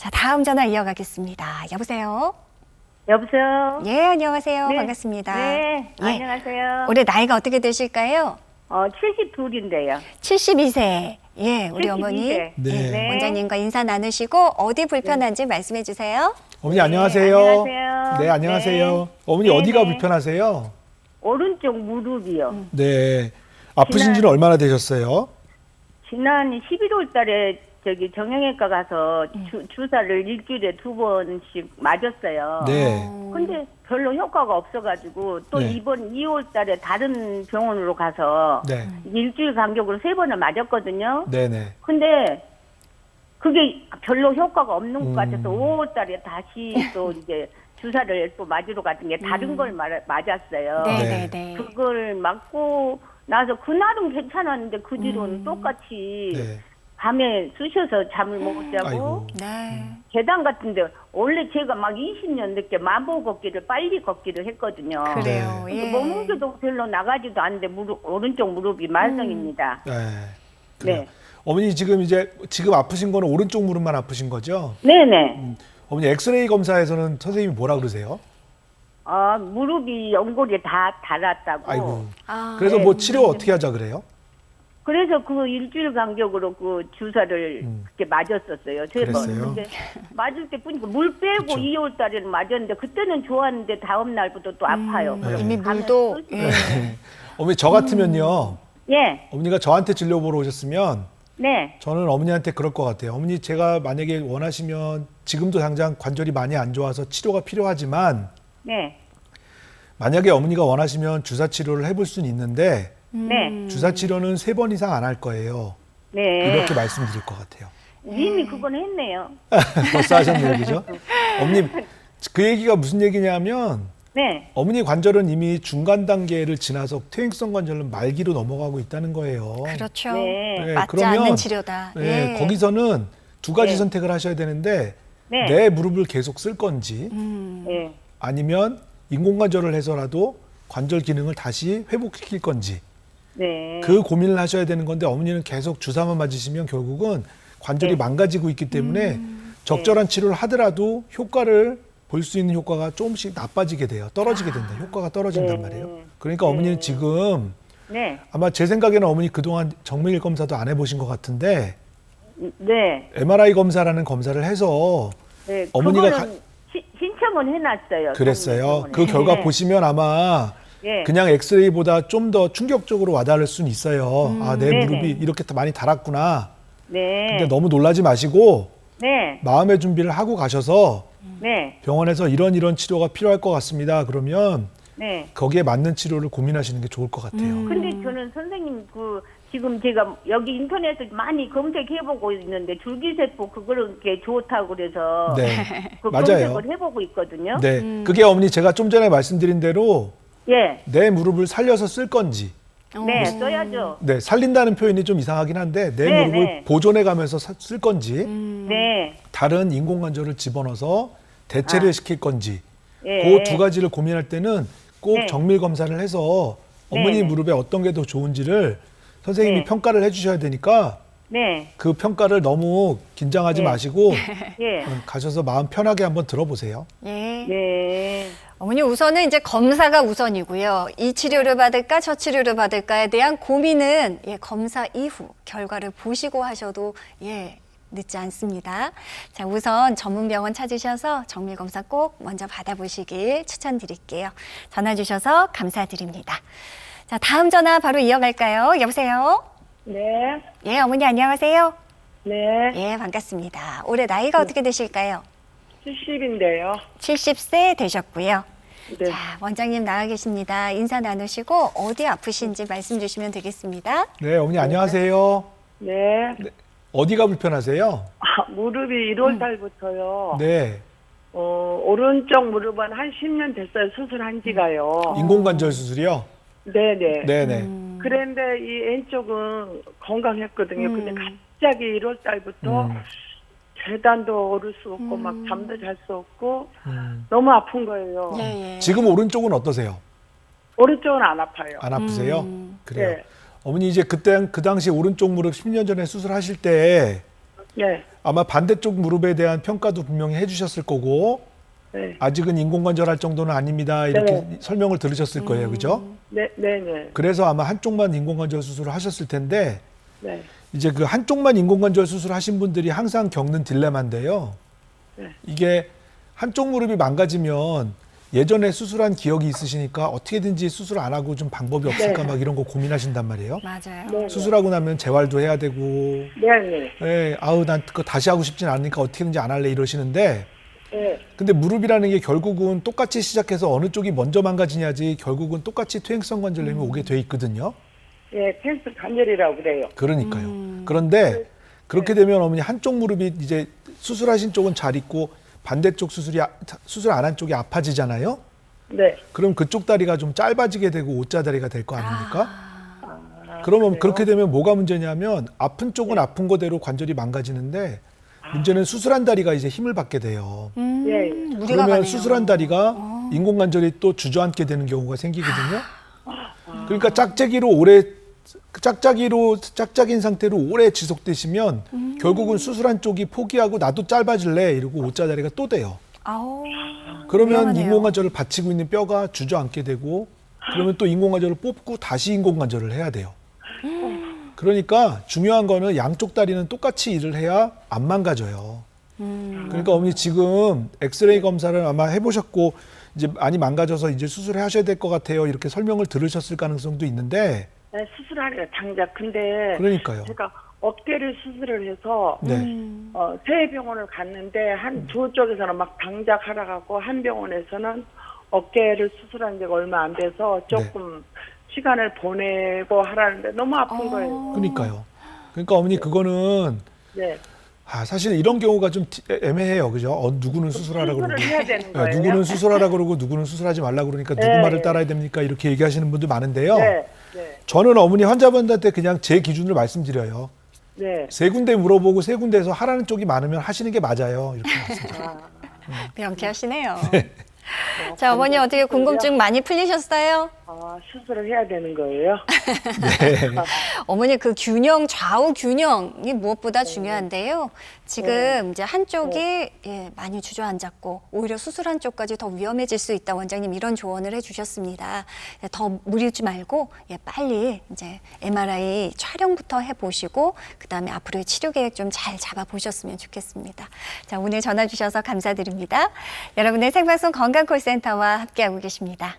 자, 다음 전화 이어가겠습니다. 여보세요? 여보세요? 예, 안녕하세요. 네. 반갑습니다. 네, 예. 안녕하세요. 올해 나이가 어떻게 되실까요? 72인데요. 72세. 예, 우리 72세. 어머니. 네. 예, 원장님과 인사 나누시고 어디 불편한지 말씀해 주세요. 어머니 안녕하세요. 안녕하세요. 네, 안녕하세요. 어머니 네, 어디가 네. 불편하세요? 오른쪽 무릎이요. 네. 아프신 지는 얼마나 되셨어요? 지난 11월 달에 저기 정형외과 가서 주사를 일주일에 2번씩 맞았어요. 네. 근데 별로 효과가 없어가지고 또 네. 이번 2월 달에 다른 병원으로 가서 네. 일주일 간격으로 3번을 맞았거든요. 네, 네. 근데 그게 별로 효과가 없는 것 같아서 5월 달에 다시 또 이제 주사를 또 맞으러 갔던 게 다른 걸 맞았어요. 네, 네. 네, 네. 그걸 맞고 나서 그날은 괜찮았는데 그 뒤로는 똑같이 네. 밤에 쑤셔서 잠을 못 자고 아이고. 네. 계단 같은데 원래 제가 막 20년 늦게 만보 걷기를 빨리 걷기를 했거든요. 그래요. 근데 예. 몸무게도 별로 나가지도 않는데 오른쪽 무릎이 말썽입니다. 네. 그래요. 네. 어머니 지금 아프신 거는 오른쪽 무릎만 아프신 거죠? 네네. 어머니 엑스레이 검사에서는 선생님이 뭐라 그러세요? 무릎이 연골이 다 닳았다고. 아이고. 아, 그래서 네. 뭐 치료 어떻게 하자 그래요? 그래서 그 일주일 간격으로 그 주사를 그렇게 맞았었어요. 3번. 그랬어요? 근데 맞을 때 보니까 물 빼고 그쵸. 2월 달에는 맞았는데 그때는 좋았는데 다음 날부터 또 아파요. 그럼 이미 밤에 물도 쑤시고. 예. 어머니 저 같으면요. 예, 어머니가 저한테 진료 보러 오셨으면 네, 저는 어머니한테 그럴 것 같아요. 어머니 제가 만약에 원하시면 지금도 당장 관절이 많이 안 좋아서 치료가 필요하지만 네, 만약에 어머니가 원하시면 주사 치료를 해볼 수는 있는데 네, 주사 치료는 3번 이상 안 할 거예요. 네. 이렇게 말씀드릴 것 같아요. 이미 그건 했네요. 벌써 하셨네요, 그죠? 어머님 그 얘기가 무슨 얘기냐면 네, 어머니 관절은 이미 중간 단계를 지나서 퇴행성 관절은 말기로 넘어가고 있다는 거예요. 그렇죠. 네, 네, 맞지 그러면 않는 치료다. 네, 예. 거기서는 두 가지 네. 선택을 하셔야 되는데 네, 내 무릎을 계속 쓸 건지 네, 아니면 인공관절을 해서라도 관절 기능을 다시 회복시킬 건지 네. 그 고민을 하셔야 되는 건데 어머니는 계속 주사만 맞으시면 결국은 관절이 네. 망가지고 있기 때문에 적절한 치료를 하더라도 효과를 볼 수 있는 효과가 조금씩 나빠지게 돼요. 떨어지게 된다. 효과가 떨어진단 네. 말이에요. 그러니까 어머니는 지금 네, 아마 제 생각에는 어머니 그동안 정밀 검사도 안 해보신 것 같은데 네, MRI 검사라는 검사를 해서 네. 어머니가 그거는 신청은 해놨어요. 그랬어요. 정부병원에. 그 결과 네. 보시면 아마 네. 그냥 엑스레이보다 좀 더 충격적으로 와닿을 수는 있어요. 아, 내 네네. 무릎이 이렇게 많이 닳았구나. 네, 근데 너무 놀라지 마시고 네, 마음의 준비를 하고 가셔서 네, 병원에서 이런 치료가 필요할 것 같습니다. 그러면 네. 거기에 맞는 치료를 고민하시는 게 좋을 것 같아요. 근데 저는 선생님 지금 제가 여기 인터넷에 많이 검색해보고 있는데 줄기세포 그게 좋다고 그래서 네, 그 맞아요. 검색을 해보고 있거든요. 네, 그게 어머니 제가 좀 전에 말씀드린 대로 예, 내 무릎을 살려서 쓸 건지, 네, 써야죠. 네, 살린다는 표현이 좀 이상하긴 한데 내 네, 무릎을 네. 보존해 가면서 쓸 건지, 네, 다른 인공관절을 집어넣어서 대체를 시킬 건지, 예. 그 두 가지를 고민할 때는 꼭 네. 정밀 검사를 해서 어머니 네, 네. 무릎에 어떤 게 더 좋은지를 선생님이 네. 평가를 해주셔야 되니까 네, 그 평가를 너무 긴장하지 네. 마시고 예, 가셔서 마음 편하게 한번 들어보세요. 예. 네, 어머니 우선은 이제 검사가 우선이고요. 이 치료를 받을까 저 치료를 받을까에 대한 고민은 검사 이후 결과를 보시고 하셔도 늦지 않습니다. 자, 우선 전문 병원 찾으셔서 정밀 검사 꼭 먼저 받아보시길 추천드릴게요. 전화 주셔서 감사드립니다. 자, 다음 전화 바로 이어갈까요? 여보세요? 네, 예, 어머니 안녕하세요. 네, 예, 반갑습니다. 올해 나이가 어떻게 되실까요? 70인데요. 70세 되셨고요. 네, 자, 원장님 나와 계십니다. 인사 나누시고 어디 아프신지 말씀 주시면 되겠습니다. 네, 어머니 안녕하세요. 네. 어디가 불편하세요? 무릎이 1월 달부터요. 네, 오른쪽 무릎은 한 10년 됐어요. 수술한 지가요. 인공관절 수술이요? 네네. 네네. 그런데 이 왼쪽은 건강했거든요. 근데 갑자기 1월 달부터 계단도 오를 수 없고 막 잠도 잘 수 없고 너무 아픈 거예요. 예, 예. 지금 오른쪽은 어떠세요? 오른쪽은 안 아파요. 안 아프세요? 그래요. 네. 어머니 이제 그 당시 오른쪽 무릎 10년 전에 수술하실 때 네. 아마 반대쪽 무릎에 대한 평가도 분명히 해주셨을 거고 네. 아직은 인공관절할 정도는 아닙니다. 이렇게 네. 설명을 들으셨을 거예요. 그죠? 네, 네, 네. 그래서 아마 한쪽만 인공관절 수술을 하셨을 텐데 네. 이제 그 한쪽만 인공관절 수술을 하신 분들이 항상 겪는 딜레마인데요. 네. 이게 한쪽 무릎이 망가지면 예전에 수술한 기억이 있으시니까 어떻게든지 수술 안 하고 좀 방법이 없을까 네. 막 이런 거 고민하신단 말이에요. 맞아요. 네. 수술하고 나면 재활도 해야 되고, 네, 네. 예, 아우 난 그거 다시 하고 싶진 않으니까 어떻게든지 안 할래 이러시는데, 네. 근데 무릎이라는 게 결국은 똑같이 시작해서 어느 쪽이 먼저 망가지냐지 결국은 똑같이 퇴행성 관절염이 오게 돼 있거든요. 예, 펜스 관절이라고 그래요. 그러니까요. 그런데 그렇게 되면 어머니 한쪽 무릎이 이제 수술하신 쪽은 잘 있고 반대쪽 수술 안 한 쪽이 아파지잖아요. 네. 그럼 그쪽 다리가 좀 짧아지게 되고 O자 다리가 될 거 아닙니까? 아, 그러면 그래요? 그렇게 되면 뭐가 문제냐면 아픈 쪽은 아픈 거대로 관절이 망가지는데 문제는 수술한 다리가 이제 힘을 받게 돼요. 예, 예. 무리가 그러면 가네요. 수술한 다리가 인공관절이 또 주저앉게 되는 경우가 생기거든요. 그러니까 짝짝인 상태로 오래 지속되시면 결국은 수술한 쪽이 포기하고 나도 짧아질래 이러고 O자 다리가 또 돼요. 아우. 그러면 위험하네요. 인공관절을 받치고 있는 뼈가 주저앉게 되고 그러면 또 인공관절을 뽑고 다시 인공관절을 해야 돼요. 그러니까 중요한 거는 양쪽 다리는 똑같이 일을 해야 안 망가져요. 그러니까 어머니 지금 엑스레이 검사를 아마 해보셨고 이제 많이 망가져서 이제 수술을 하셔야 될 것 같아요. 이렇게 설명을 들으셨을 가능성도 있는데 네, 수술하래요, 장작. 근데 그러니까요. 제가 어깨를 수술을 해서 네. 세 병원을 갔는데 한 두 쪽에서는 막 장작하라 가고 한 병원에서는 어깨를 수술한 지가 얼마 안 돼서 조금 시간을 보내고 하라는데 너무 아픈 거예요. 그러니까요. 그러니까 어머니 그거는 네. 사실 이런 경우가 좀 애매해요. 그죠? 누구는 수술하라 그러고 수술을 해야 되는 거예요. 누구는 수술하라 그러고 누구는 수술하지 말라 그러니까 누구 네. 말을 따라야 됩니까? 이렇게 얘기하시는 분들 많은데요. 네. 네. 저는 어머니 환자분들한테 그냥 제 기준을 말씀드려요. 네. 세 군데 물어보고 세 군데에서 하라는 쪽이 많으면 하시는 게 맞아요. 이렇게 말씀드려요. 명쾌하시네요. 자, 어머니 어떻게 궁금증 많이 풀리셨어요? 수술을 해야 되는 거예요. 어머니 그 좌우 균형이 무엇보다 중요한데요. 지금 이제 한쪽이 많이 주저앉았고 오히려 수술한 쪽까지 더 위험해질 수 있다. 원장님 이런 조언을 해주셨습니다. 더 무리지 말고 빨리 이제 MRI 촬영부터 해보시고 그다음에 앞으로의 치료 계획 좀 잘 잡아보셨으면 좋겠습니다. 자, 오늘 전화 주셔서 감사드립니다. 여러분의 생방송 건강콜센터와 함께하고 계십니다.